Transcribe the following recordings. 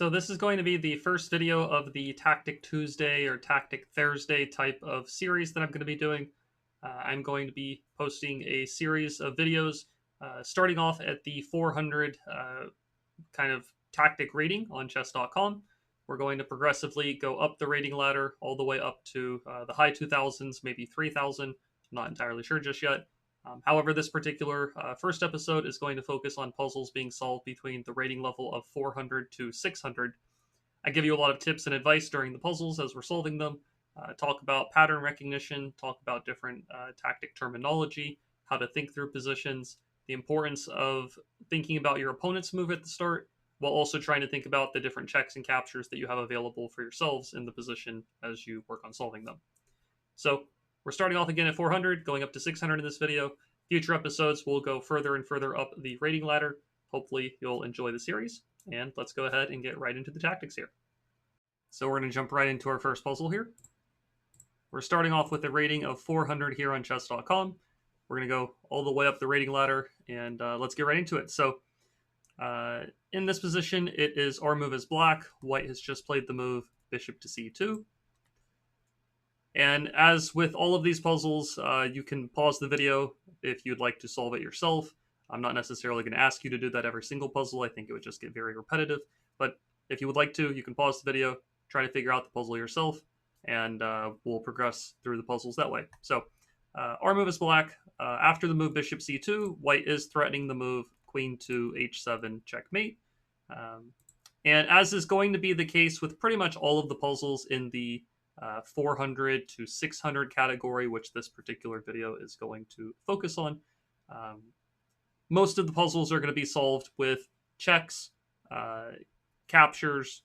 So this is going to be the first video of the Tactic Tuesday or Tactic Thursday type of series that I'm going to be doing. I'm going to be posting a series of videos starting off at the 400 kind of tactic rating on chess.com. We're going to progressively go up the rating ladder all the way up to the high 2000s, maybe 3000. I'm not entirely sure just yet. However, this particular first episode is going to focus on puzzles being solved between the rating level of 400 to 600. I give you a lot of tips and advice during the puzzles as we're solving them, talk about pattern recognition, talk about different tactic terminology, how to think through positions, the importance of thinking about your opponent's move at the start, while also trying to think about the different checks and captures that you have available for yourselves in the position as you work on solving them. So we're starting off again at 400, going up to 600 in this video. Future episodes will go further and further up the rating ladder. Hopefully you'll enjoy the series, and let's go ahead and get right into the tactics here. So we're going to jump right into our first puzzle here. We're starting off with a rating of 400 here on chess.com. We're going to go all the way up the rating ladder, and let's get right into it. So in this position, it is our move is black. White has just played the move bishop to c2. And as with all of these puzzles, you can pause the video if you'd like to solve it yourself. I'm not necessarily going to ask you to do that every single puzzle. I think it would just get very repetitive. But if you would like to, you can pause the video, try to figure out the puzzle yourself, and we'll progress through the puzzles that way. So our move is black. After the move bishop c2, white is threatening the move queen to h7 checkmate. And as is going to be the case with pretty much all of the puzzles in the 400 to 600 category, which this particular video is going to focus on. Most of the puzzles are going to be solved with checks, captures.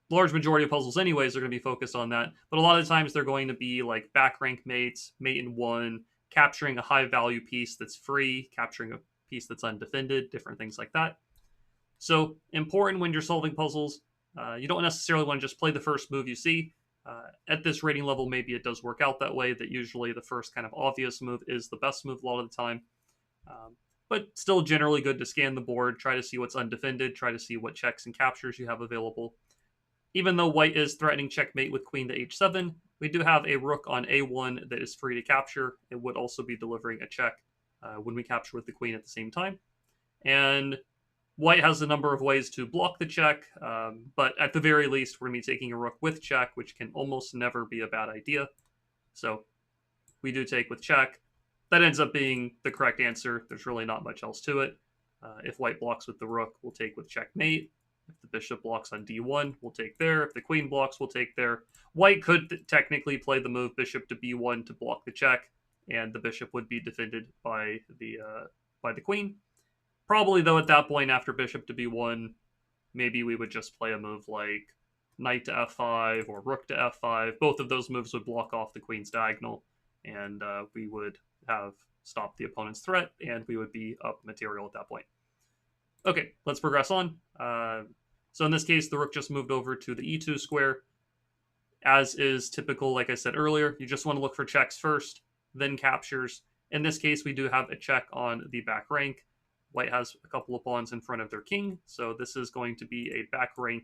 Large majority of puzzles anyways are going to be focused on that, but a lot of times they're going to be like back rank mates, mate in one, capturing a high value piece that's free, capturing a piece that's undefended, different things like that. So important when you're solving puzzles, you don't necessarily want to just play the first move you see. At this rating level, maybe it does work out that way, that usually the first kind of obvious move is the best move a lot of the time. But still generally good to scan the board, try to see what's undefended, try to see what checks and captures you have available. Even though white is threatening checkmate with queen to h7, we do have a rook on a1 that is free to capture. It would also be delivering a check when we capture with the queen at the same time. And white has a number of ways to block the check, but at the very least, we're going to be taking a rook with check, which can almost never be a bad idea. So we do take with check. That ends up being the correct answer. There's really not much else to it. If white blocks with the rook, we'll take with checkmate. If the bishop blocks on d1, we'll take there. If the queen blocks, we'll take there. White could technically play the move bishop to b1 to block the check, and the bishop would be defended by the queen. Probably, though, at that point, after bishop to b1, maybe we would just play a move like knight to f5 or rook to f5. Both of those moves would block off the queen's diagonal, and we would have stopped the opponent's threat, and we would be up material at that point. Okay, let's progress on. So in this case, the rook just moved over to the e2 square. As is typical, like I said earlier, you just want to look for checks first, then captures. In this case, we do have a check on the back rank. White has a couple of pawns in front of their king, so this is going to be a back rank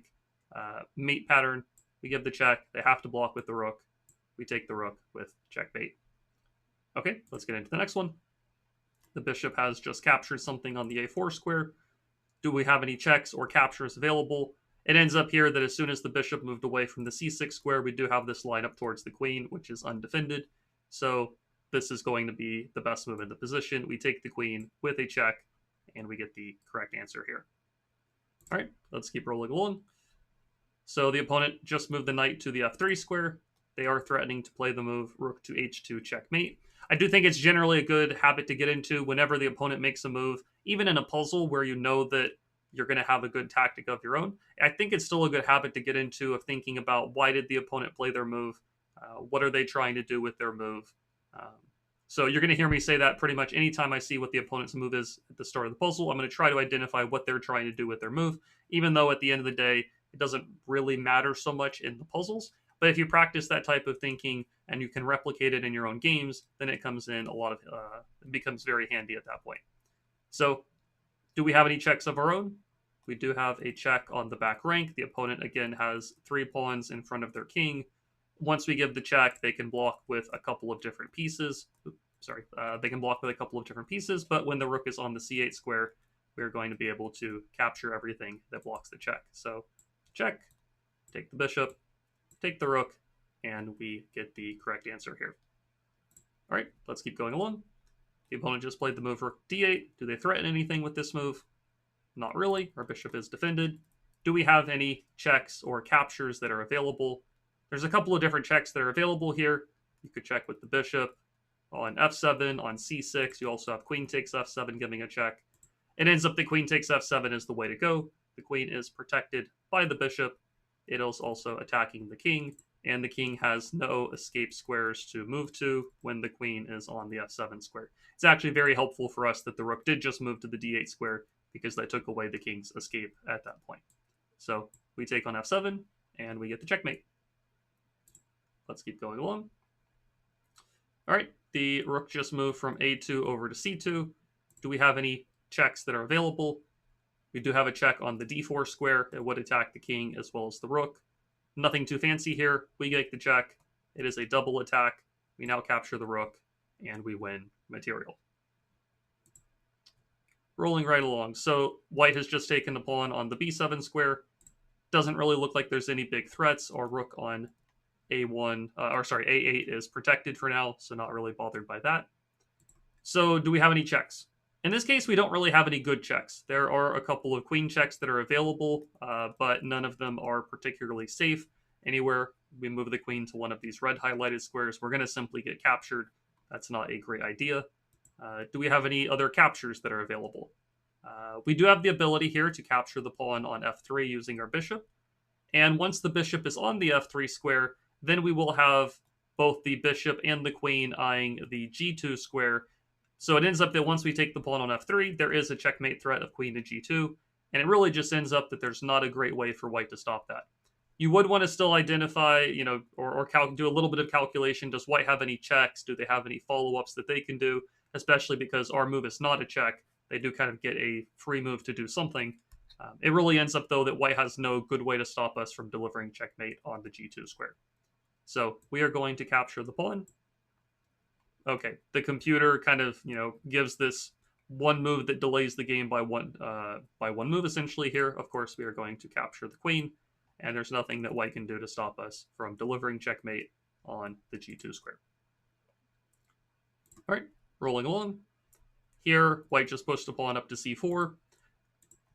mate pattern. We give the check. They have to block with the rook. We take the rook with checkmate. Okay, let's get into the next one. The bishop has just captured something on the a4 square. Do we have any checks or captures available? It ends up here that as soon as the bishop moved away from the c6 square, we do have this line up towards the queen, which is undefended. So this is going to be the best move in the position. We take the queen with a check, and we get the correct answer here. All right, let's keep rolling along. So the opponent just moved the knight to the f3 square. They are threatening to play the move rook to h2 checkmate. I do think it's generally a good habit to get into whenever the opponent makes a move, even in a puzzle where you know that you're going to have a good tactic of your own. I think it's still a good habit to get into of thinking about why did the opponent play their move? What are they trying to do with their move? So you're going to hear me say that pretty much anytime I see what the opponent's move is at the start of the puzzle. I'm going to try to identify what they're trying to do with their move, even though at the end of the day, it doesn't really matter so much in the puzzles. But if you practice that type of thinking and you can replicate it in your own games, then it comes in it becomes very handy at that point. So do we have any checks of our own? we do have a check on the back rank. The opponent, again, has 3 pawns in front of their king. Once we give the check, they can block with a couple of different pieces. They can block with a couple of different pieces, but when the rook is on the c8 square, we're going to be able to capture everything that blocks the check. So check, take the bishop, take the rook, and we get the correct answer here. All right, let's keep going along. The opponent just played the move rook d8. Do they threaten anything with this move? Not really. Our bishop is defended. Do we have any checks or captures that are available? There's a couple of different checks that are available here. You could check with the bishop on f7, on c6. You also have queen takes f7 giving a check. It ends up that queen takes f7 is the way to go. The queen is protected by the bishop. It is also attacking the king, and the king has no escape squares to move to when the queen is on the f7 square. It's actually very helpful for us that the rook did just move to the d8 square, because that took away the king's escape at that point. So we take on f7, and we get the checkmate. Let's keep going along. All right, the rook just moved from a2 over to c2. Do we have any checks that are available? We do have a check on the d4 square. It would attack the king as well as the rook. Nothing too fancy here. We get the check. It is a double attack. We now capture the rook, and we win material. Rolling right along. So white has just taken the pawn on the b7 square. Doesn't really look like there's any big threats. Our rook on a8 is protected for now, so not really bothered by that. So do we have any checks? In this case, we don't really have any good checks. There are a couple of queen checks that are available, but none of them are particularly safe. Anywhere we move the queen to one of these red highlighted squares, we're going to simply get captured. That's not a great idea. Do we have any other captures that are available? We do have the ability here to capture the pawn on f3 using our bishop. And once the bishop is on the f3 square, then we will have both the bishop and the queen eyeing the g2 square. So it ends up that once we take the pawn on f3, there is a checkmate threat of queen to g2, and it really just ends up that there's not a great way for white to stop that. You would want to still identify, or do a little bit of calculation. Does white have any checks? Do they have any follow-ups that they can do? Especially because our move is not a check. They do kind of get a free move to do something. It really ends up, though, that white has no good way to stop us from delivering checkmate on the g2 square. So we are going to capture the pawn. Okay, the computer kind of, gives this one move that delays the game by one move, essentially here. Of course, we are going to capture the queen, and there's nothing that white can do to stop us from delivering checkmate on the g2 square. All right, rolling along. Here, white just pushed the pawn up to c4.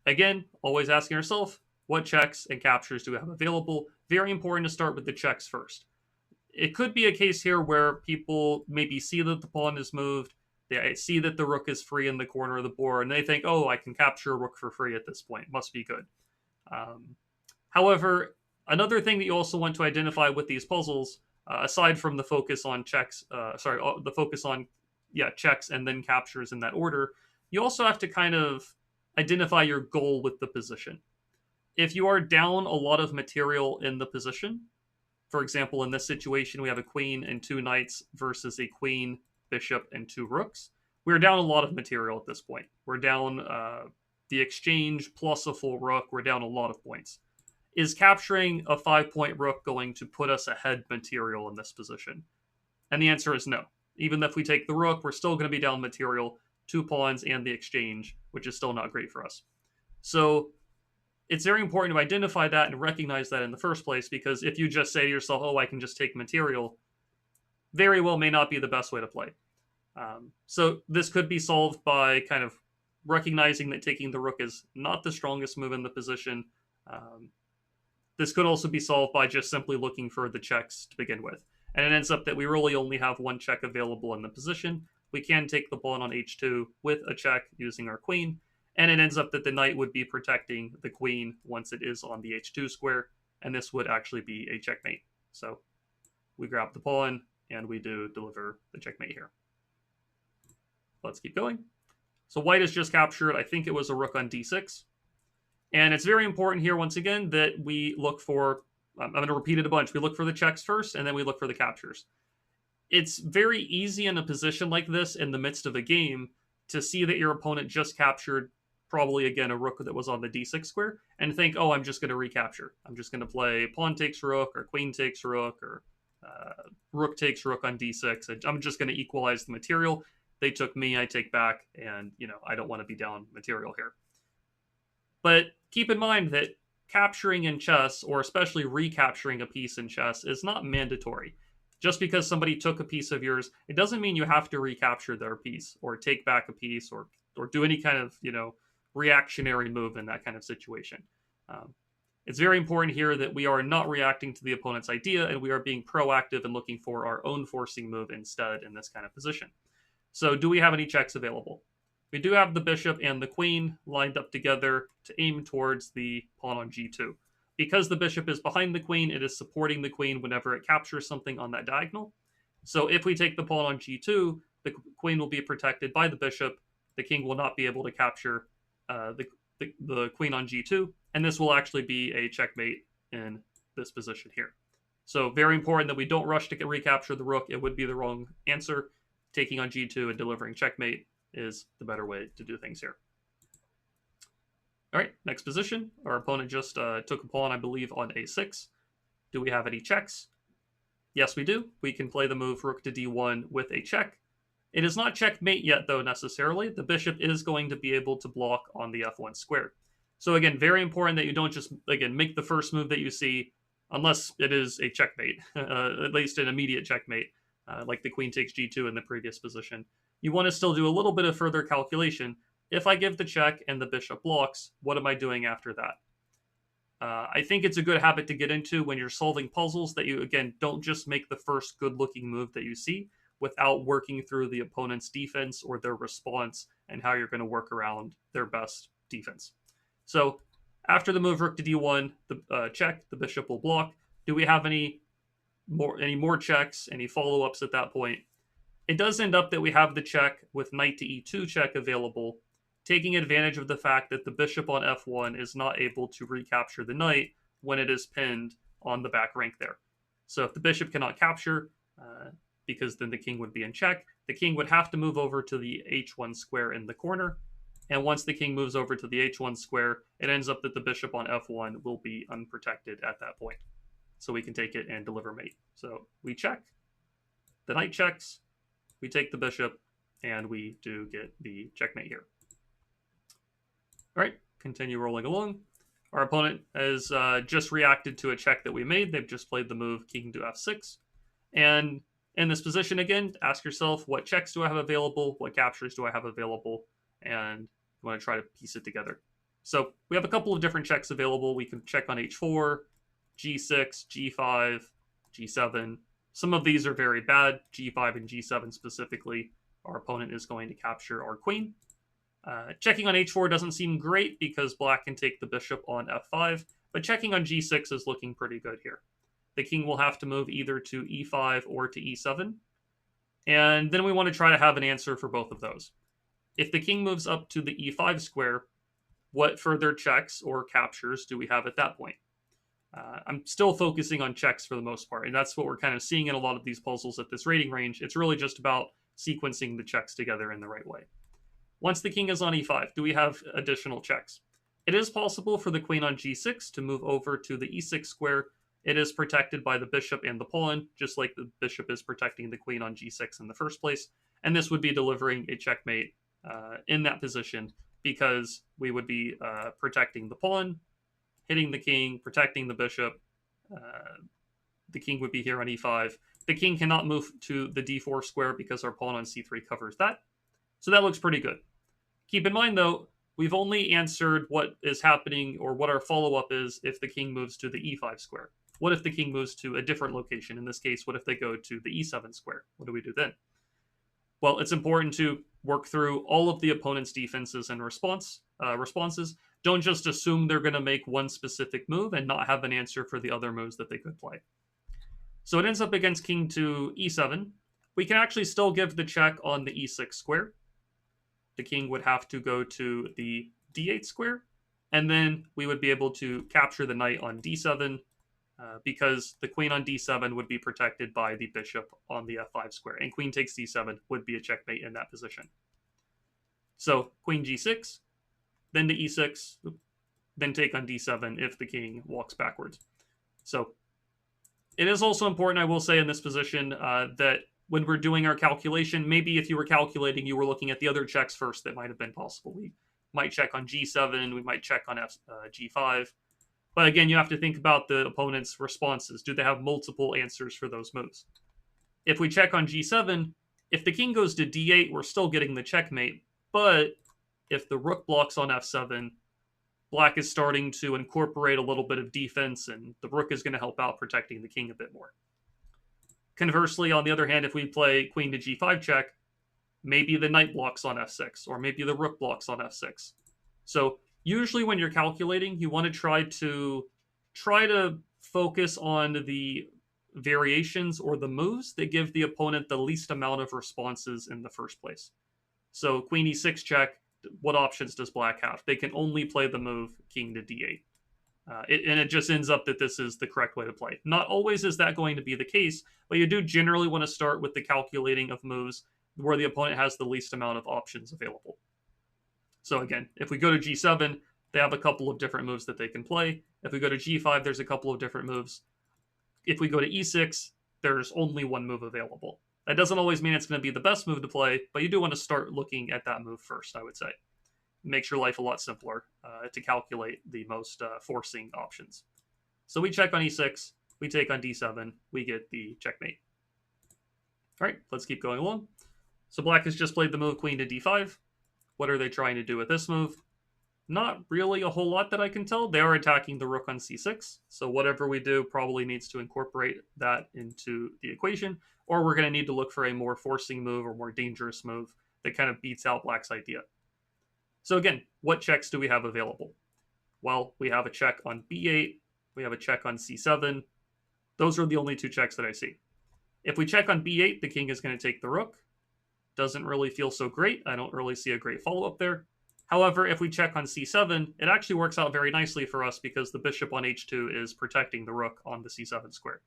Again, always asking ourselves, what checks and captures do we have available? Very important to start with the checks first. It could be a case here where people maybe see that the pawn is moved, they see that the rook is free in the corner of the board, and they think, oh, I can capture a rook for free at this point. Must be good. However, another thing that you also want to identify with these puzzles, aside from the focus on checks, the focus on checks and then captures in that order, you also have to kind of identify your goal with the position. If you are down a lot of material in the position, for example, in this situation, we have a queen and 2 knights versus a queen, bishop, and 2 rooks. We're down a lot of material at this point. We're down the exchange plus a full rook. We're down a lot of points. Is capturing a 5-point rook going to put us ahead material in this position? And the answer is no. Even if we take the rook, we're still going to be down material, 2 pawns, and the exchange, which is still not great for us. So it's very important to identify that and recognize that in the first place, because if you just say to yourself, oh, I can just take material, very well may not be the best way to play. So this could be solved by kind of recognizing that taking the rook is not the strongest move in the position. This could also be solved by just simply looking for the checks to begin with. And it ends up that we really only have one check available in the position. We can take the pawn on h2 with a check using our queen, and it ends up that the knight would be protecting the queen once it is on the h2 square, and this would actually be a checkmate. So we grab the pawn, and we do deliver the checkmate here. Let's keep going. So white has just captured, I think it was a rook on d6. And it's very important here, once again, that we look for, I'm going to repeat it a bunch, we look for the checks first, and then we look for the captures. It's very easy in a position like this, in the midst of a game, to see that your opponent just captured probably again a rook that was on the d6 square, and think, oh, I'm just going to recapture. I'm just going to play pawn takes rook, or queen takes rook, or rook takes rook on d6. And I'm just going to equalize the material. They took me, I take back, and I don't want to be down material here. But keep in mind that capturing in chess, or especially recapturing a piece in chess, is not mandatory. Just because somebody took a piece of yours, it doesn't mean you have to recapture their piece or take back a piece or do any kind of reactionary move in that kind of situation. It's very important here that we are not reacting to the opponent's idea, and we are being proactive and looking for our own forcing move instead in this kind of position. So do we have any checks available? We do have the bishop and the queen lined up together to aim towards the pawn on g2. Because the bishop is behind the queen, it is supporting the queen whenever it captures something on that diagonal. So if we take the pawn on g2, the queen will be protected by the bishop. The king will not be able to capture the queen on g2, and this will actually be a checkmate in this position here. So very important that we don't rush to recapture the rook. It would be the wrong answer. Taking on g2 and delivering checkmate is the better way to do things here. All right, next position. Our opponent just took a pawn, I believe, on a6. Do we have any checks? Yes, we do. We can play the move rook to d1 with a check. It is not checkmate yet, though, necessarily. The bishop is going to be able to block on the f1 square. So again, very important that you don't just, again, make the first move that you see, unless it is a checkmate, at least an immediate checkmate, like the queen takes g2 in the previous position. You want to still do a little bit of further calculation. If I give the check and the bishop blocks, what am I doing after that? I think it's a good habit to get into when you're solving puzzles that you, again, don't just make the first good-looking move that you see without working through the opponent's defense or their response and how you're going to work around their best defense. So after the move rook to d1, the check, the bishop will block. Do we have any more checks, any follow-ups at that point? It does end up that we have the check with knight to e2 check available, taking advantage of the fact that the bishop on f1 is not able to recapture the knight when it is pinned on the back rank there. So if the bishop cannot capture, because then the king would be in check, the king would have to move over to the h1 square in the corner. And once the king moves over to the h1 square, it ends up that the bishop on f1 will be unprotected at that point. So we can take it and deliver mate. So we check, the knight checks, we take the bishop, and we do get the checkmate here. All right, continue rolling along. Our opponent has just reacted to a check that we made. They've just played the move king to f6. And in this position, again, ask yourself, what checks do I have available? What captures do I have available? And you want to try to piece it together. So we have a couple of different checks available. We can check on h4, g6, g5, g7. Some of these are very bad, g5 and g7 specifically. Our opponent is going to capture our queen. Checking on h4 doesn't seem great because black can take the bishop on f5, but checking on g6 is looking pretty good here. The king will have to move either to e5 or to e7, and then we want to try to have an answer for both of those. If the king moves up to the e5 square, what further checks or captures do we have at that point? I'm still focusing on checks for the most part, and that's what we're kind of seeing in a lot of these puzzles at this rating range. It's really just about sequencing the checks together in the right way. Once the king is on e5, do we have additional checks? It is possible for the queen on g6 to move over to the e6 square. It is protected by the bishop and the pawn, just like the bishop is protecting the queen on g6 in the first place. And this would be delivering a checkmate in that position because we would be protecting the pawn, hitting the king, protecting the bishop. The king would be here on e5. The king cannot move to the d4 square because our pawn on c3 covers that. So that looks pretty good. Keep in mind, though, we've only answered what is happening or what our follow-up is if the king moves to the e5 square. What if the king moves to a different location? In this case, what if they go to the e7 square? What do we do then? Well, it's important to work through all of the opponent's defenses and responses. Don't just assume they're going to make one specific move and not have an answer for the other moves that they could play. So it ends up against king to e7. We can actually still give the check on the e6 square. The king would have to go to the d8 square, and then we would be able to capture the knight on d7 because the queen on d7 would be protected by the bishop on the f5 square, and queen takes d7 would be a checkmate in that position. So queen g6, then to e6, then take on d7 if the king walks backwards. So it is also important, I will say, in this position that when we're doing our calculation, maybe if you were calculating, you were looking at the other checks first that might have been possible. We might check on g7, we might check on g5. But again, you have to think about the opponent's responses. Do they have multiple answers for those moves? If we check on g7, if the king goes to d8, we're still getting the checkmate. But if the rook blocks on f7, black is starting to incorporate a little bit of defense, and the rook is going to help out protecting the king a bit more. Conversely, on the other hand, if we play queen to g5 check, maybe the knight blocks on f6, or maybe the rook blocks on f6. So usually when you're calculating, you want to try to focus on the variations or the moves that give the opponent the least amount of responses in the first place. So queen e6 check, what options does black have? They can only play the move king to d8. And it just ends up that this is the correct way to play. Not always is that going to be the case, but you do generally want to start with the calculating of moves where the opponent has the least amount of options available. So again, if we go to g7, they have a couple of different moves that they can play. If we go to g5, there's a couple of different moves. If we go to e6, there's only one move available. That doesn't always mean it's going to be the best move to play, but you do want to start looking at that move first, I would say. Makes your life a lot simpler to calculate the most forcing options. So we check on e6, we take on d7, we get the checkmate. All right, let's keep going along. So black has just played the move queen to d5. What are they trying to do with this move? Not really a whole lot that I can tell. They are attacking the rook on c6, so whatever we do probably needs to incorporate that into the equation, or we're going to need to look for a more forcing move or more dangerous move that kind of beats out black's idea. So again, what checks do we have available? Well, we have a check on b8, we have a check on c7. Those are the only two checks that I see. If we check on b8, the king is going to take the rook. Doesn't really feel so great. I don't really see a great follow-up there. However, if we check on c7, it actually works out very nicely for us because the bishop on h2 is protecting the rook on the c7 square.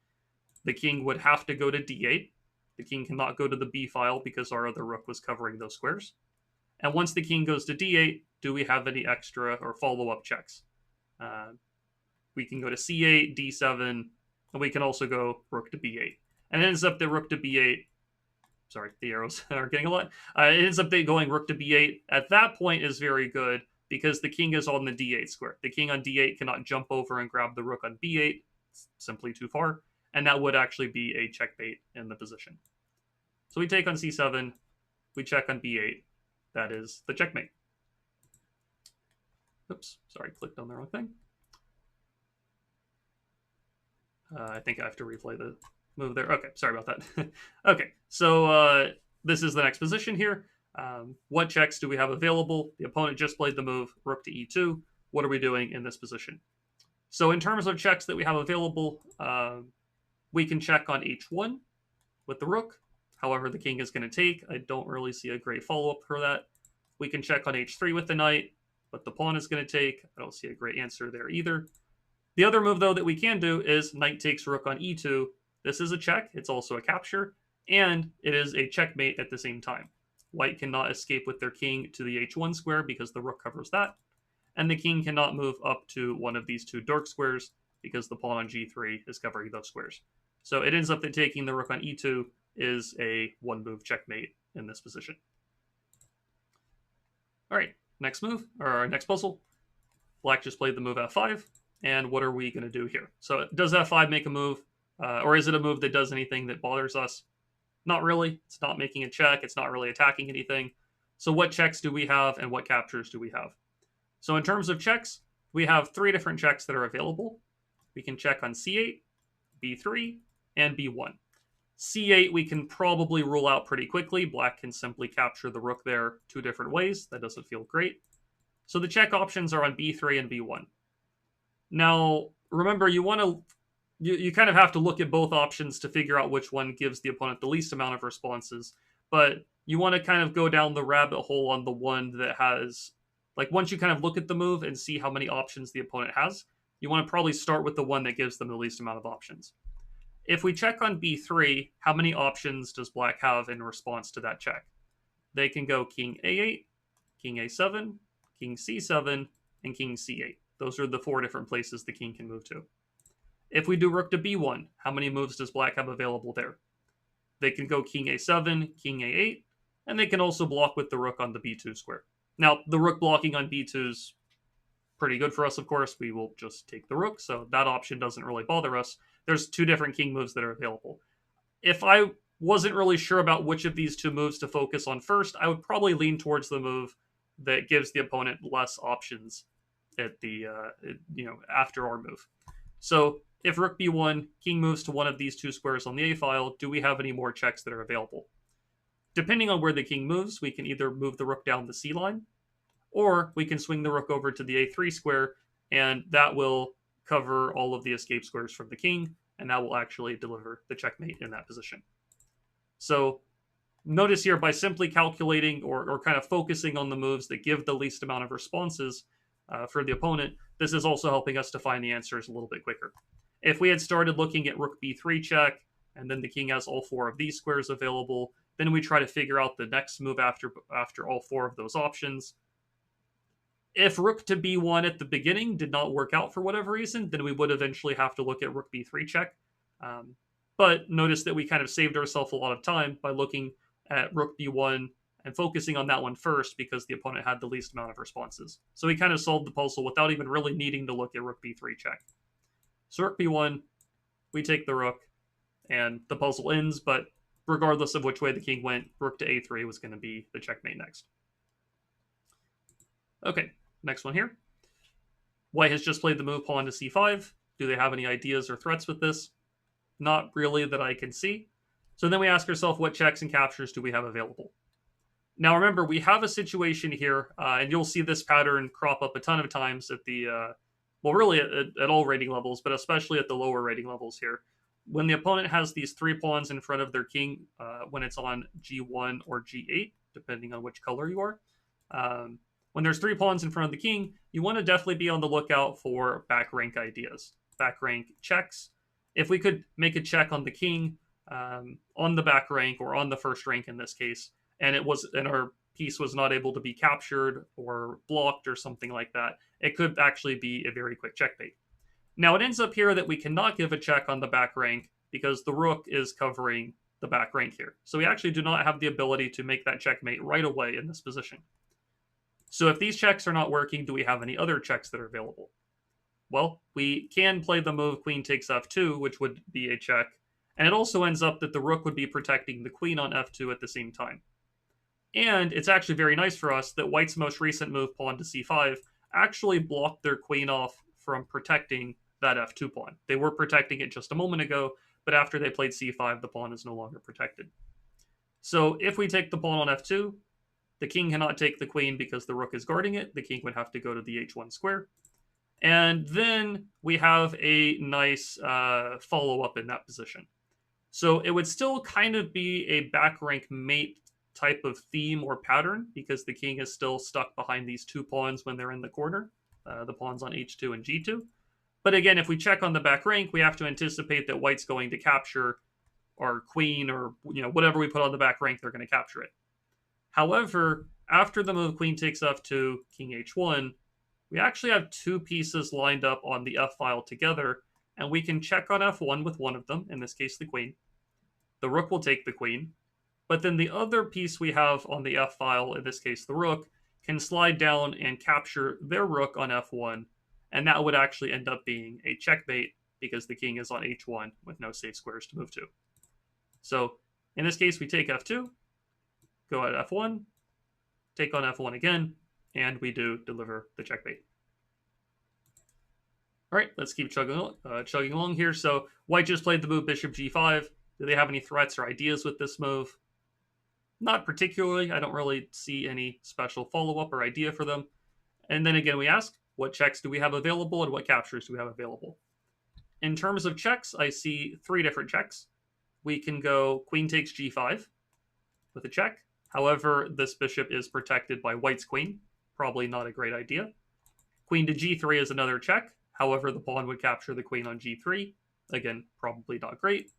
The king would have to go to d8. The king cannot go to the b file because our other rook was covering those squares. And once the king goes to d8, do we have any extra or follow-up checks? We can go to c8, d7, and we can also go rook to b8. And it ends up that rook to b8, sorry, the arrows are getting a lot. It ends up going rook to b8. At that point is very good because the king is on the d8 square. The king on d8 cannot jump over and grab the rook on b8. It's simply too far. And that would actually be a checkmate in the position. So we take on c7, we check on b8. That is the checkmate. Oops, sorry, clicked on the wrong thing. I think I have to replay the move there. Okay, sorry about that. Okay, so this is the next position here. What checks do we have available? The opponent just played the move rook to e2. What are we doing in this position? So in terms of checks that we have available, we can check on h1 with the rook. However, the king is going to take. I don't really see a great follow-up for that. We can check on h3 with the knight, but the pawn is going to take. I don't see a great answer there either. The other move, though, that we can do is knight takes rook on e2. This is a check. It's also a capture, and it is a checkmate at the same time. White cannot escape with their king to the h1 square because the rook covers that, and the king cannot move up to one of these two dark squares because the pawn on g3 is covering those squares. So it ends up that taking the rook on e2 is a one-move checkmate in this position. All right, next move, or next puzzle. Black just played the move f5, and what are we going to do here? So does f5 make a move, or is it a move that does anything that bothers us? Not really. It's not making a check. It's not really attacking anything. So what checks do we have, and what captures do we have? So in terms of checks, we have 3 different checks that are available. We can check on c8, b3, and b1. c8 we can probably rule out pretty quickly. Black can simply capture the rook there 2 different ways. That doesn't feel great. So the check options are on b3 and b1. Now, remember, you kind of have to look at both options to figure out which one gives the opponent the least amount of responses. But you want to kind of go down the rabbit hole on the one that has, like, once you kind of look at the move and see how many options the opponent has, you want to probably start with the one that gives them the least amount of options. If we check on b3, how many options does black have in response to that check? They can go king a8, king a7, king c7, and king c8. Those are the 4 different places the king can move to. If we do rook to b1, how many moves does black have available there? They can go king a7, king a8, and they can also block with the rook on the b2 square. Now, the rook blocking on b2 is pretty good for us, of course. We will just take the rook, so that option doesn't really bother us. There's 2 different king moves that are available. If I wasn't really sure about which of these 2 moves to focus on first, I would probably lean towards the move that gives the opponent less options at the after our move. So if rook b1, king moves to one of these 2 squares on the a file, do we have any more checks that are available? Depending on where the king moves, we can either move the rook down the c line, or we can swing the rook over to the a3 square, and that will cover all of the escape squares from the king, and that will actually deliver the checkmate in that position. So notice here, by simply calculating or kind of focusing on the moves that give the least amount of responses for the opponent, this is also helping us to find the answers a little bit quicker. If we had started looking at rook b3 check, and then the king has all 4 of these squares available, then we try to figure out the next move after all 4 of those options. If rook to b1 at the beginning did not work out for whatever reason, then we would eventually have to look at rook b3 check. But notice that we kind of saved ourselves a lot of time by looking at rook b1 and focusing on that one first because the opponent had the least amount of responses. So we kind of solved the puzzle without even really needing to look at rook b3 check. So rook b1, we take the rook, and the puzzle ends, but regardless of which way the king went, rook to a3 was going to be the checkmate next. Okay, next one here. White has just played the move pawn to c5. Do they have any ideas or threats with this? Not really that I can see. So then we ask ourselves, what checks and captures do we have available? Now remember, we have a situation here, and you'll see this pattern crop up a ton of times at the, well, really at all rating levels, but especially at the lower rating levels here. When the opponent has these 3 pawns in front of their king, when it's on g1 or g8, depending on which color you are, when there's 3 pawns in front of the king, you want to definitely be on the lookout for back rank ideas, back rank checks. If we could make a check on the king, on the back rank or on the first rank in this case, and our piece was not able to be captured or blocked or something like that, it could actually be a very quick checkmate. Now it ends up here that we cannot give a check on the back rank because the rook is covering the back rank here. So we actually do not have the ability to make that checkmate right away in this position. So if these checks are not working, do we have any other checks that are available? Well, we can play the move queen takes f2, which would be a check, and it also ends up that the rook would be protecting the queen on f2 at the same time. And it's actually very nice for us that white's most recent move, pawn to c5, actually blocked their queen off from protecting that f2 pawn. They were protecting it just a moment ago, but after they played c5, the pawn is no longer protected. So if we take the pawn on f2, the king cannot take the queen because the rook is guarding it. The king would have to go to the h1 square. And then we have a nice follow-up in that position. So it would still kind of be a back rank mate type of theme or pattern because the king is still stuck behind these 2 pawns when they're in the corner, the pawns on h2 and g2. But again, if we check on the back rank, we have to anticipate that white's going to capture our queen or whatever we put on the back rank, they're going to capture it. However, after the move queen takes f2, king h1, we actually have 2 pieces lined up on the f file together, and we can check on f1 with one of them, in this case the queen. The rook will take the queen, but then the other piece we have on the f file, in this case the rook, can slide down and capture their rook on f1, and that would actually end up being a checkmate because the king is on h1 with no safe squares to move to. So in this case, we take f2, go at f1, take on f1 again, and we do deliver the checkmate. All right, let's keep chugging along here. So white just played the move bishop g5. Do they have any threats or ideas with this move? Not particularly. I don't really see any special follow-up or idea for them. And then again, we ask, what checks do we have available and what captures do we have available? In terms of checks, I see 3 different checks. We can go queen takes g5 with a check. However, this bishop is protected by white's queen. Probably not a great idea. Queen to g3 is another check. However, the pawn would capture the queen on g3. Again, probably not great.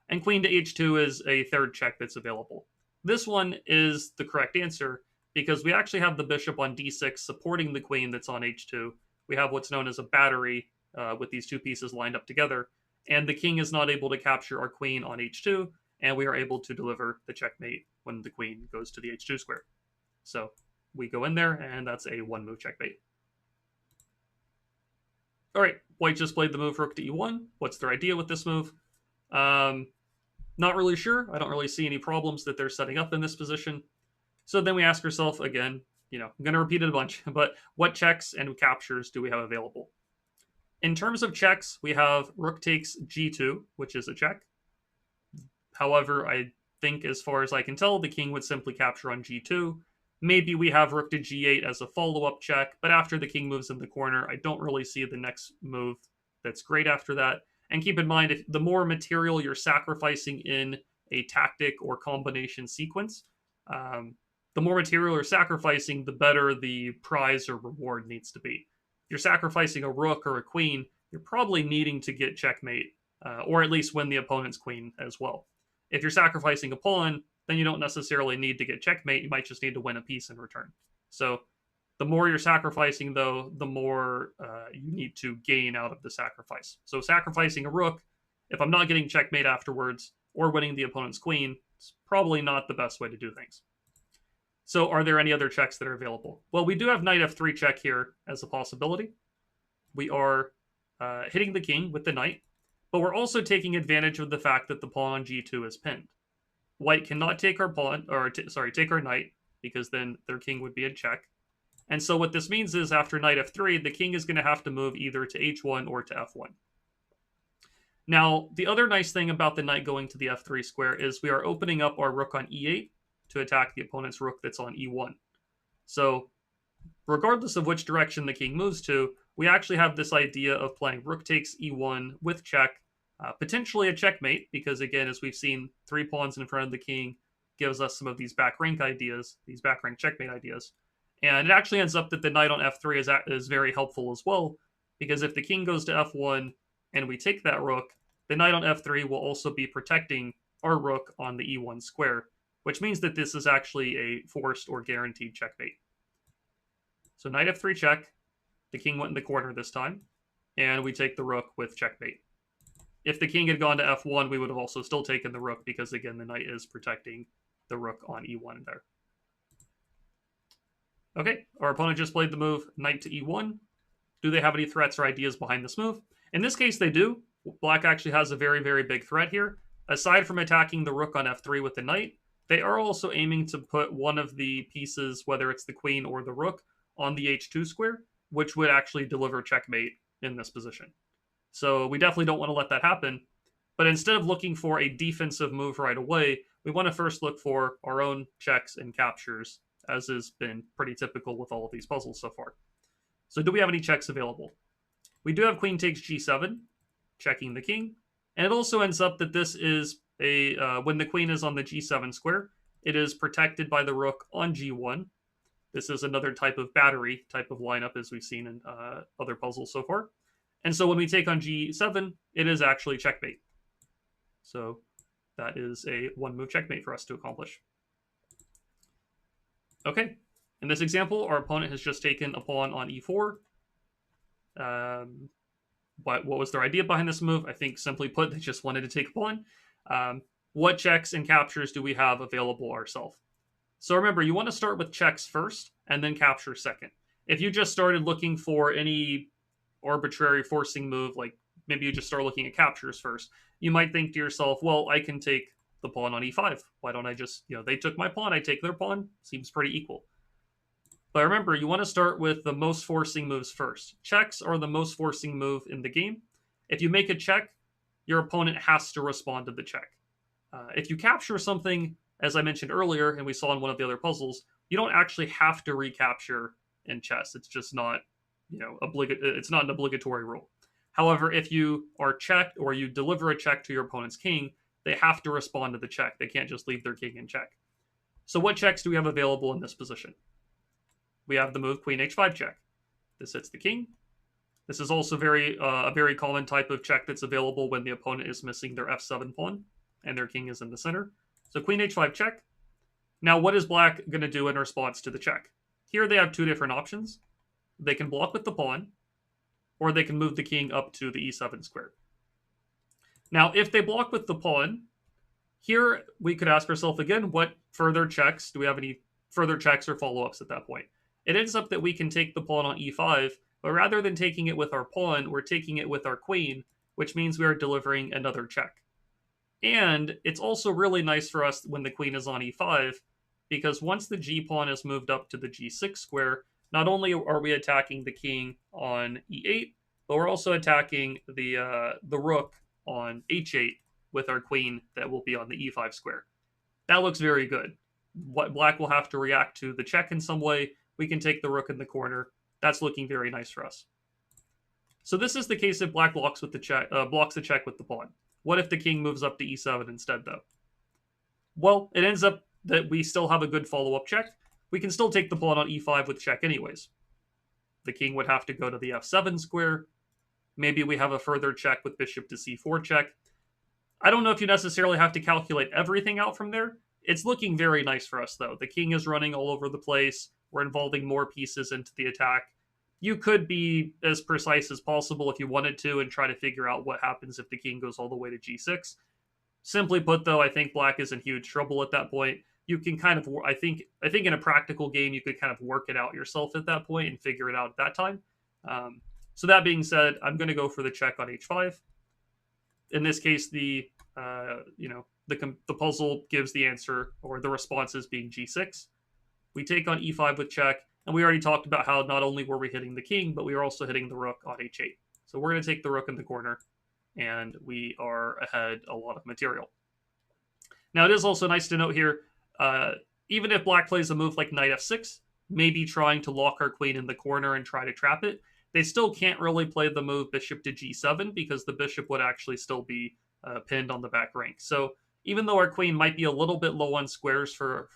And queen to h2 is a third check that's available. This one is the correct answer because we actually have the bishop on d6 supporting the queen that's on h2. We have what's known as a battery with these two pieces lined up together, and the king is not able to capture our queen on h2, and we are able to deliver the checkmate when the queen goes to the h2 square. So we go in there, and that's a one-move checkmate. All right, white just played the move rook to e1. What's their idea with this move? Not really sure. I don't really see any problems that they're setting up in this position. So then we ask ourselves again, I'm going to repeat it a bunch, but what checks and captures do we have available? In terms of checks, we have rook takes g2, which is a check. However, I think as far as I can tell, the king would simply capture on g2. Maybe we have rook to g8 as a follow-up check, but after the king moves in the corner, I don't really see the next move that's great after that. And keep in mind, if the more material you're sacrificing in a tactic or combination sequence, the more material you're sacrificing, the better the prize or reward needs to be. If you're sacrificing a rook or a queen, you're probably needing to get checkmate, or at least win the opponent's queen as well. If you're sacrificing a pawn, then you don't necessarily need to get checkmate. You might just need to win a piece in return. So the more you're sacrificing, though, the more you need to gain out of the sacrifice. So sacrificing a rook, if I'm not getting checkmate afterwards or winning the opponent's queen, it's probably not the best way to do things. So are there any other checks that are available? Well, we do have knight f3 check here as a possibility. We are hitting the king with the knight, but we're also taking advantage of the fact that the pawn on g2 is pinned. White cannot take our pawn, or take our knight, because then their king would be in check. And so what this means is after knight f3, the king is going to have to move either to h1 or to f1. Now, the other nice thing about the knight going to the f3 square is we are opening up our rook on e8 to attack the opponent's rook that's on e1. So regardless of which direction the king moves to, we actually have this idea of playing rook takes e1 with check, potentially a checkmate, because again, as we've seen, 3 pawns in front of the king gives us some of these back rank ideas, these back rank checkmate ideas. And it actually ends up that the knight on f3 is very helpful as well, because if the king goes to f1 and we take that rook, the knight on f3 will also be protecting our rook on the e1 square, which means that this is actually a forced or guaranteed checkmate. So knight f3 check, the king went in the corner this time, and we take the rook with checkmate. If the king had gone to f1, we would have also still taken the rook, because again, the knight is protecting the rook on e1 there. Okay, our opponent just played the move knight to e1. Do they have any threats or ideas behind this move? In this case, they do. Black actually has a very, very big threat here. Aside from attacking the rook on f3 with the knight, they are also aiming to put one of the pieces, whether it's the queen or the rook, on the h2 square, which would actually deliver checkmate in this position. So we definitely don't want to let that happen. But instead of looking for a defensive move right away, we want to first look for our own checks and captures, as has been pretty typical with all of these puzzles so far. So do we have any checks available? We do have queen takes g7, checking the king. And it also ends up that this is when the queen is on the g7 square, it is protected by the rook on g1. This is another type of battery type of lineup, as we've seen in other puzzles so far. And so when we take on g7, it is actually checkmate. So that is a one-move checkmate for us to accomplish. Okay, in this example, our opponent has just taken a pawn on e4. What was their idea behind this move? I think, simply put, they just wanted to take a pawn. What checks and captures do we have available ourselves? So remember, you want to start with checks first, and then capture second. If you just started looking for any arbitrary forcing move, like maybe you just start looking at captures first, you might think to yourself, well, I can take the pawn on e5. Why don't I just, they took my pawn, I take their pawn. Seems pretty equal. But remember, you want to start with the most forcing moves first. Checks are the most forcing move in the game. If you make a check, your opponent has to respond to the check. If you capture something, as I mentioned earlier, and we saw in one of the other puzzles, you don't actually have to recapture in chess. It's just not, it's not an obligatory rule. However, if you are checked or you deliver a check to your opponent's king, they have to respond to the check. They can't just leave their king in check. So what checks do we have available in this position? We have the move queen h5 check. This hits the king. This is also a very common type of check that's available when the opponent is missing their f7 pawn and their king is in the center. So queen h5 check. Now, what is black going to do in response to the check? Here they have two different options. They can block with the pawn, or they can move the king up to the e7 square. Now, if they block with the pawn, here we could ask ourselves again, what further checks? Do we have any further checks or follow-ups at that point? It ends up that we can take the pawn on e5, but rather than taking it with our pawn, we're taking it with our queen, which means we are delivering another check. And it's also really nice for us when the queen is on e5, because once the g-pawn is moved up to the g6 square, not only are we attacking the king on e8, but we're also attacking the rook on h8 with our queen that will be on the e5 square. That looks very good. What black will have to react to the check in some way. We can take the rook in the corner. That's looking very nice for us. So this is the case if black blocks with the check, blocks the check with the pawn. What if the king moves up to e7 instead, though? Well, it ends up that we still have a good follow-up check. We can still take the pawn on e5 with check anyways. The king would have to go to the f7 square. Maybe we have a further check with bishop to c4 check. I don't know if you necessarily have to calculate everything out from there. It's looking very nice for us, though. The king is running all over the place. We're involving more pieces into the attack. You could be as precise as possible if you wanted to and try to figure out what happens if the king goes all the way to g6. Simply put, though, I think black is in huge trouble at that point. You can kind of, I think in a practical game, you could kind of work it out yourself at that point and figure it out at that time. So that being said, I'm going to go for the check on h5. In this case, the puzzle gives the answer, or the response is being g6. We take on e5 with check, and we already talked about how not only were we hitting the king, but we were also hitting the rook on h8. So we're going to take the rook in the corner, and we are ahead a lot of material. Now, it is also nice to note here, even if black plays a move like knight f6, maybe trying to lock our queen in the corner and try to trap it, they still can't really play the move bishop to g7 because the bishop would actually still be pinned on the back rank. So even though our queen might be a little bit low on squares for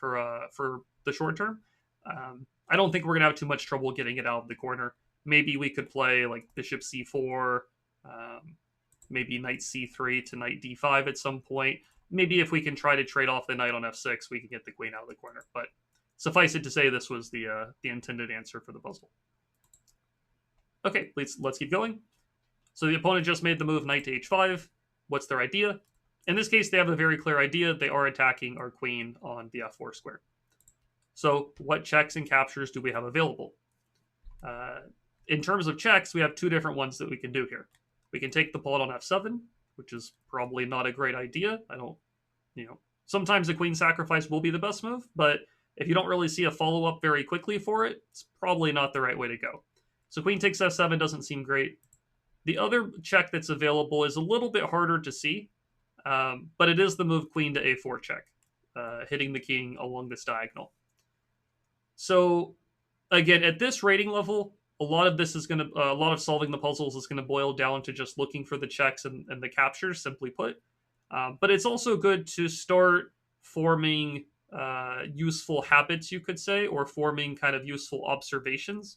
the short term, I don't think we're going to have too much trouble getting it out of the corner. Maybe we could play like bishop c4, maybe knight c3 to knight d5 at some point. Maybe if we can try to trade off the knight on f6, we can get the queen out of the corner. But suffice it to say, this was the intended answer for the puzzle. Okay, let's keep going. So the opponent just made the move knight to h5. What's their idea? In this case, they have a very clear idea. They are attacking our queen on the f4 square. So what checks and captures do we have available? In terms of checks, we have two different ones that we can do here. We can take the pawn on f7, which is probably not a great idea. Sometimes the queen sacrifice will be the best move, but if you don't really see a follow-up very quickly for it, it's probably not the right way to go. So queen takes f7 doesn't seem great. The other check that's available is a little bit harder to see, but it is the move queen to a4 check, hitting the king along this diagonal. So again, at this rating level, a lot of solving the puzzles is going to boil down to just looking for the checks and the captures, simply put. But it's also good to start forming useful habits, you could say, or forming kind of useful observations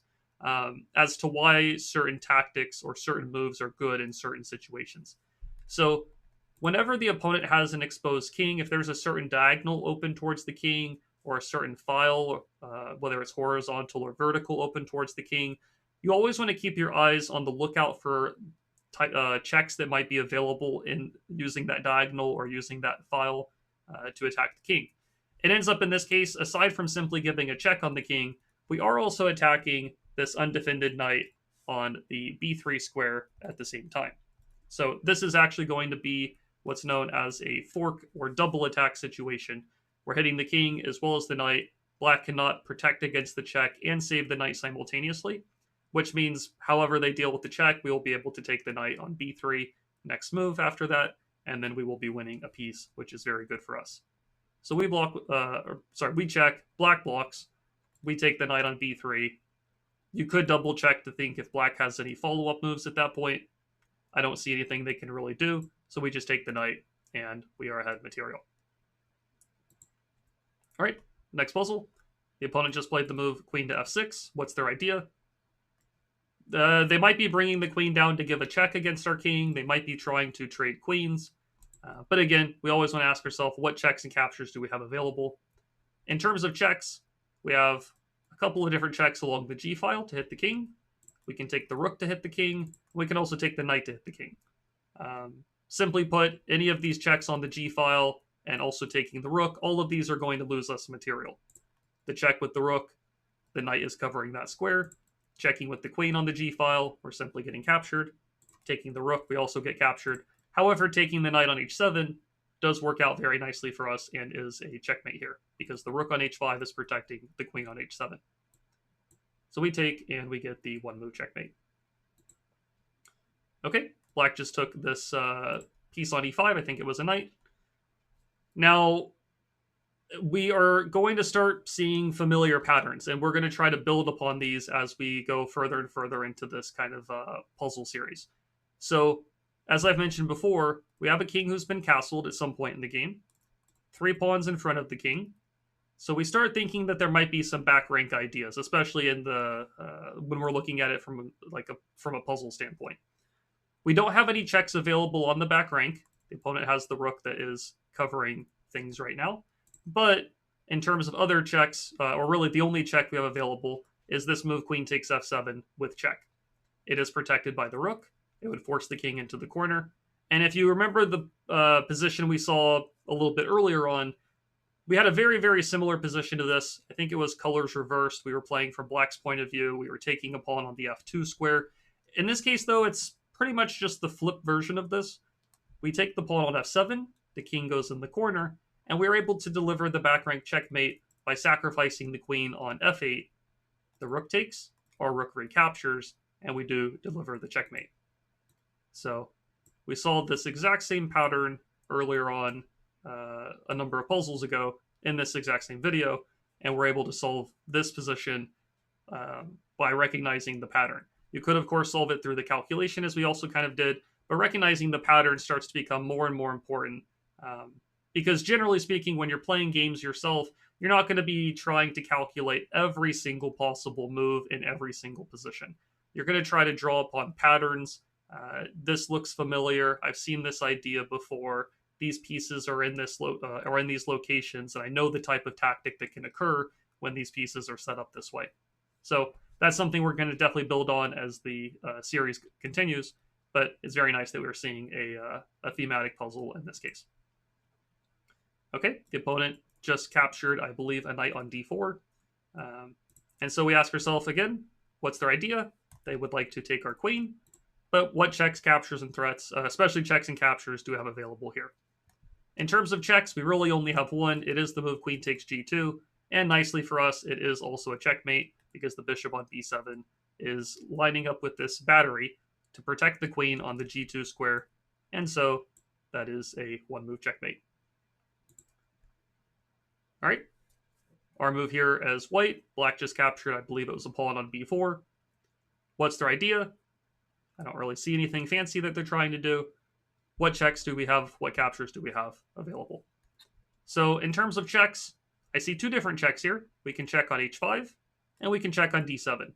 as to why certain tactics or certain moves are good in certain situations. So whenever the opponent has an exposed king, if there's a certain diagonal open towards the king, or a certain file, whether it's horizontal or vertical, open towards the king, you always want to keep your eyes on the lookout for checks that might be available in using that diagonal or using that file to attack the king. It ends up in this case, aside from simply giving a check on the king, we are also attacking this undefended knight on the b3 square at the same time. So this is actually going to be what's known as a fork or double attack situation. We're hitting the king as well as the knight. Black cannot protect against the check and save the knight simultaneously, which means however they deal with the check, we will be able to take the knight on b3 next move after that, and then we will be winning a piece, which is very good for us. So we check, black blocks, we take the knight on b3. You could double check to think if black has any follow-up moves at that point. I don't see anything they can really do, so we just take the knight, and we are ahead material. All right, next puzzle. The opponent just played the move queen to f6. What's their idea? They might be bringing the queen down to give a check against our king. They might be trying to trade queens. But again, we always want to ask ourselves, what checks and captures do we have available? In terms of checks, we have a couple of different checks along the G file to hit the king. We can take the rook to hit the king. We can also take the knight to hit the king. Simply put, any of these checks on the G file and also taking the rook, all of these are going to lose us material. The check with the rook, the knight is covering that square. Checking with the queen on the G file, we're simply getting captured. Taking the rook, we also get captured. However, taking the knight on H7 does work out very nicely for us and is a checkmate here, because the rook on H5 is protecting the queen on H7. So we take, and we get the one move checkmate. Okay, black just took this piece on E5, I think it was a knight. Now, we are going to start seeing familiar patterns, and we're going to try to build upon these as we go further and further into this kind of puzzle series. So, as I've mentioned before, we have a king who's been castled at some point in the game. 3 pawns in front of the king. So we start thinking that there might be some back rank ideas, especially in the when we're looking at it from a puzzle standpoint. We don't have any checks available on the back rank. The opponent has the rook that is covering things right now. But in terms of other checks, or really the only check we have available, is this move queen takes f7 with check. It is protected by the rook. It would force the king into the corner. And if you remember the position we saw a little bit earlier on, we had a very, very similar position to this. I think it was colors reversed. We were playing from black's point of view. We were taking a pawn on the f2 square. In this case, though, it's pretty much just the flip version of this. We take the pawn on f7. The king goes in the corner. And we're able to deliver the back rank checkmate by sacrificing the queen on f8. The rook takes, our rook recaptures, and we do deliver the checkmate. So we saw this exact same pattern earlier on a number of puzzles ago in this exact same video, and we're able to solve this position by recognizing the pattern. You could, of course, solve it through the calculation, as we also kind of did, but recognizing the pattern starts to become more and more important. Because generally speaking, when you're playing games yourself, you're not going to be trying to calculate every single possible move in every single position. You're going to try to draw upon patterns. This looks familiar. I've seen this idea before. These pieces are in this or in these locations, and I know the type of tactic that can occur when these pieces are set up this way. So that's something we're going to definitely build on as the series continues. But it's very nice that we're seeing a thematic puzzle in this case. Okay, the opponent just captured, I believe, a knight on d4. And so we ask ourselves again, what's their idea? They would like to take our queen, but what checks, captures, and threats, especially checks and captures, do we have available here? In terms of checks, we really only have one. It is the move queen takes g2, and nicely for us, it is also a checkmate because the bishop on b7 is lining up with this battery to protect the queen on the g2 square, and so that is a one-move checkmate. All right, our move here as white. Black just captured, I believe it was a pawn on b4. What's their idea? I don't really see anything fancy that they're trying to do. What checks do we have? What captures do we have available? So in terms of checks, I see 2 different checks here. We can check on h5, and we can check on d7.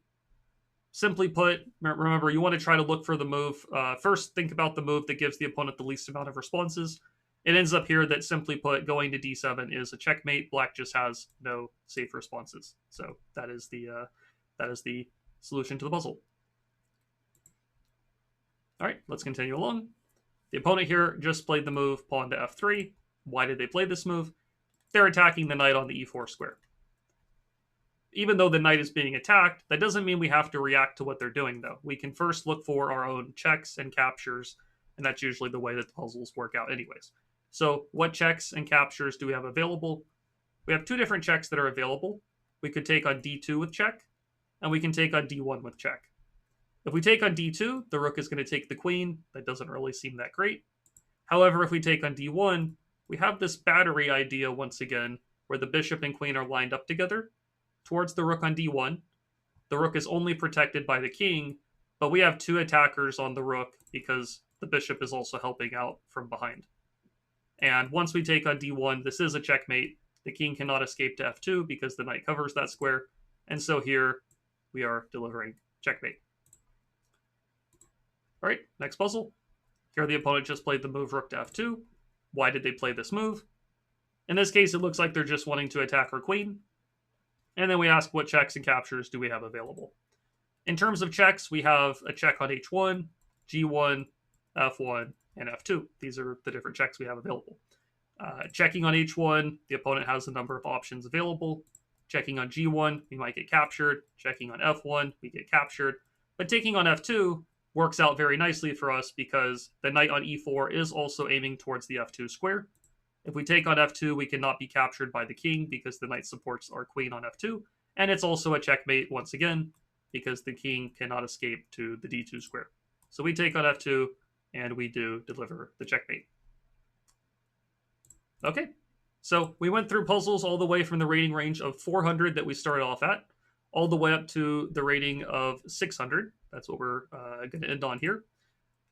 Simply put, remember, you want to try to look for the move. First, think about the move that gives the opponent the least amount of responses. It ends up here that, simply put, going to d7 is a checkmate. Black just has no safe responses. So that is the solution to the puzzle. All right, let's continue along. The opponent here just played the move pawn to f3. Why did they play this move? They're attacking the knight on the e4 square. Even though the knight is being attacked, that doesn't mean we have to react to what they're doing, though. We can first look for our own checks and captures, and that's usually the way that the puzzles work out anyways. So what checks and captures do we have available? We have 2 different checks that are available. We could take on d2 with check, and we can take on d1 with check. If we take on d2, the rook is going to take the queen. That doesn't really seem that great. However, if we take on d1, we have this battery idea once again, where the bishop and queen are lined up together towards the rook on d1. The rook is only protected by the king, but we have 2 attackers on the rook because the bishop is also helping out from behind. And once we take on d1, this is a checkmate. The king cannot escape to f2 because the knight covers that square. And so here we are delivering checkmate. All right, next puzzle. Here the opponent just played the move rook to f2. Why did they play this move? In this case, it looks like they're just wanting to attack our queen. And then we ask what checks and captures do we have available. In terms of checks, we have a check on h1, g1, f1, and f2. These are the different checks we have available. Checking on h1, the opponent has a number of options available. Checking on g1, we might get captured. Checking on f1, we get captured. But taking on f2 works out very nicely for us because the knight on e4 is also aiming towards the f2 square. If we take on f2, we cannot be captured by the king because the knight supports our queen on f2. And it's also a checkmate once again because the king cannot escape to the d2 square. So we take on f2, and we do deliver the checkmate. Okay, so we went through puzzles all the way from the rating range of 400 that we started off at, all the way up to the rating of 600. That's what we're going to end on here.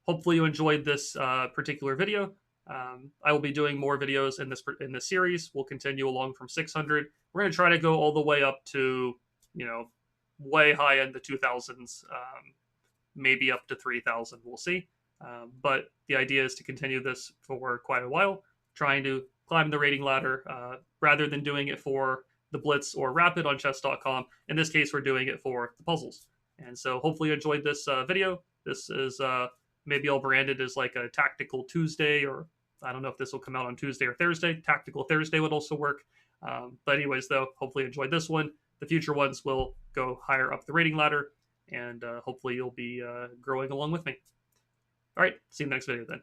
Hopefully you enjoyed this particular video. I will be doing more videos in this series. We'll continue along from 600. We're going to try to go all the way up to, way high in the 2000s, maybe up to 3000. We'll see. But the idea is to continue this for quite a while, trying to climb the rating ladder rather than doing it for the Blitz or Rapid on chess.com. In this case, we're doing it for the puzzles. And so hopefully you enjoyed this video. This is maybe I'll brand it as like a Tactical Tuesday, or I don't know if this will come out on Tuesday or Thursday. Tactical Thursday would also work. But anyways, though, hopefully you enjoyed this one. The future ones will go higher up the rating ladder, and hopefully you'll be growing along with me. All right, see you in the next video then.